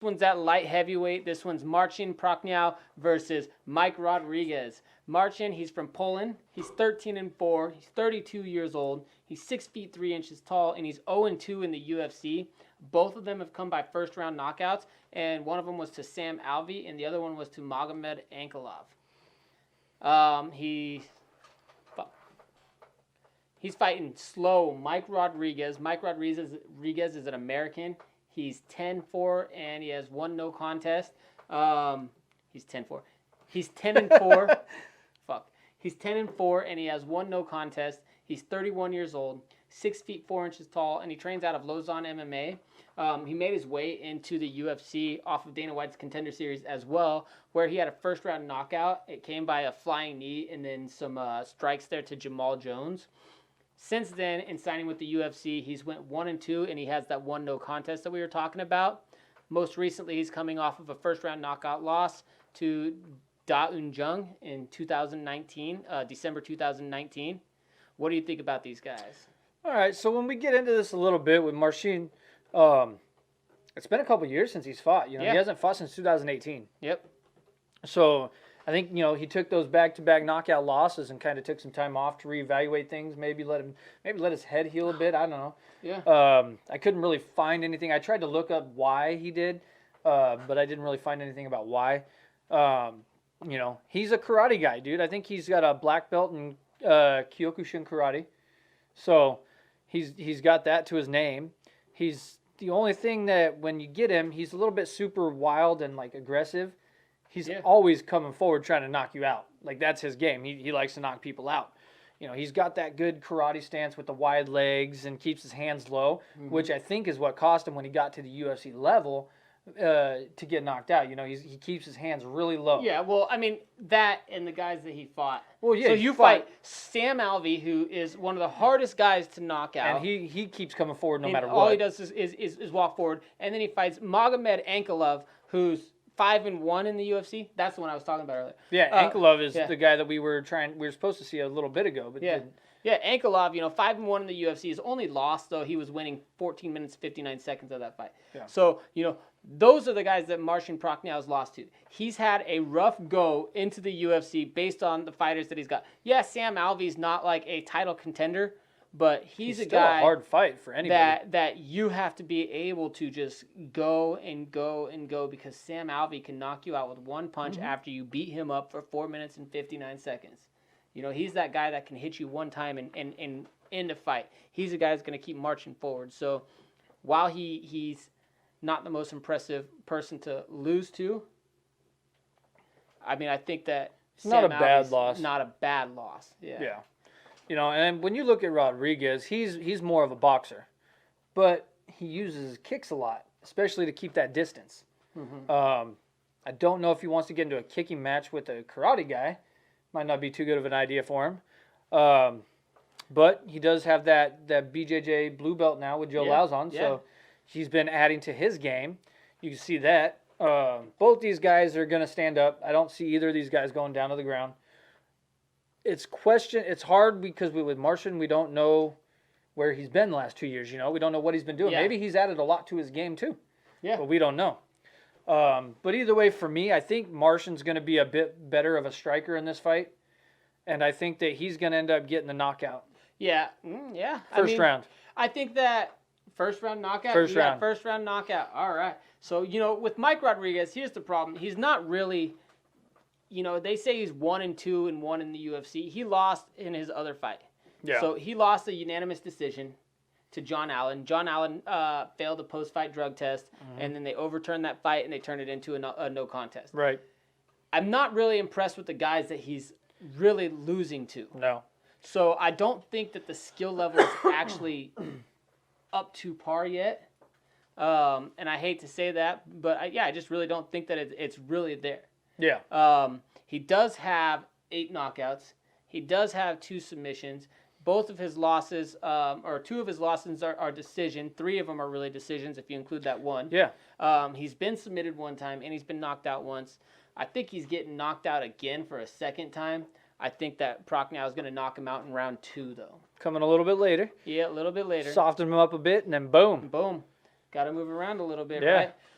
one's at light heavyweight. This one's Marcin Prachnio versus Mike Rodriguez. Marcin, he's from Poland. He's 13-4. He's 32 years old. He's 6 feet 3 inches tall, and he's 0-2 in the UFC. Both of them have come by first-round knockouts, and one of them was to Sam Alvey, and the other one was to Magomed Ankalaev. He's fighting slow Mike Rodriguez. Mike Rodriguez is an American. He's 10-4 and he has one no contest. He's 10-4. He's 10-4. He's 10-4 and he has one no contest. He's 31 years old, 6 feet 4 inches tall, and he trains out of Lausanne MMA. He made his way into the UFC off of Dana White's Contender Series as well, where he had a first-round knockout. It came by a flying knee and then some strikes there to Jamal Jones. Since then, in signing with the UFC, he's went 1-2, and he has that one no contest that we were talking about. Most recently, he's coming off of a first-round knockout loss to Da Un Jung in 2019, December 2019. What do you think about these guys? All right, so when we get into this a little bit with Marcin, it's been a couple years since he's fought. He hasn't fought since 2018. Yep. So I think he took those back-to-back knockout losses and kind of took some time off to reevaluate things. Maybe let his head heal a bit. I don't know. Yeah. I couldn't really find anything. I tried to look up why he did, but I didn't really find anything about why. He's a karate guy, dude. I think he's got a black belt in Kyokushin karate, so he's got that to his name. He's the only thing that when you get him, he's a little bit super wild and like aggressive. He's always coming forward trying to knock you out. Like, that's his game. He likes to knock people out. He's got that good karate stance with the wide legs and keeps his hands low, which I think is what cost him when he got to the UFC level to get knocked out. He keeps his hands really low. Yeah, well, I mean, that and the guys that he fought. Well, yeah. So you fight Sam Alvey, who is one of the hardest guys to knock out. And he keeps coming forward no matter what. All he does is walk forward. And then he fights Magomed Ankalaev, who's 5-1 in the UFC. That's the one I was talking about earlier. Yeah, Ankalaev is the guy that we were supposed to see a little bit ago, but didn't. Yeah, Ankalaev, 5-1 in the UFC. His only loss, though, he was winning 14 minutes, 59 seconds of that fight. Yeah. So, those are the guys that Marcin Prachnio has lost to. He's had a rough go into the UFC based on the fighters that he's got. Yeah, Sam Alvey's not like a title contender, but he's a still guy a hard fight for anybody. That you have to be able to just go and go and go, because Sam Alvey can knock you out with one punch after you beat him up for 4 minutes and 59 seconds. He's that guy that can hit you one time and end a fight. He's the guy that's going to keep marching forward. So while he's not the most impressive person to lose to, I mean, I think that it's not a bad loss. Not a bad loss. Yeah. Yeah. And when you look at Rodriguez, he's more of a boxer, but he uses his kicks a lot, especially to keep that distance. I don't know if he wants to get into a kicking match with a karate guy. Might not be too good of an idea for him. But he does have that BJJ blue belt now with Joe Lauzon, so he's been adding to his game. You can see that. Both these guys are going to stand up. I don't see either of these guys going down to the ground. It's hard because with Marcin, we don't know where he's been the last 2 years. We don't know what he's been doing. Yeah. Maybe he's added a lot to his game too. Yeah, but we don't know. But either way, for me, I think Marcin's going to be a bit better of a striker in this fight, and I think that he's going to end up getting the knockout. Yeah, First round. I think that first round knockout. First round knockout. All right. So with Mike Rodriguez, here's the problem. He's not really. They say he's 1-2 and 1 in the UFC. He lost in his other fight. Yeah. So he lost a unanimous decision to John Allen. John Allen failed a post-fight drug test, and then they overturned that fight and they turned it into a no contest. Right. I'm not really impressed with the guys that he's really losing to. No. So I don't think that the skill level is actually up to par yet. And I hate to say that, but I just really don't think that it's really there. Yeah. He does have 8 knockouts. He does have 2 submissions. Both of his losses, or 2 of his losses are decision. 3 of them are really decisions if you include that one. Yeah. He's been submitted 1 time, and he's been knocked out once. I think he's getting knocked out again for a 2nd time. I think that Prachnio is going to knock him out in round 2, though. Coming a little bit later. Yeah, a little bit later. Soften him up a bit, and then boom. Boom. Got to move around a little bit, yeah. right?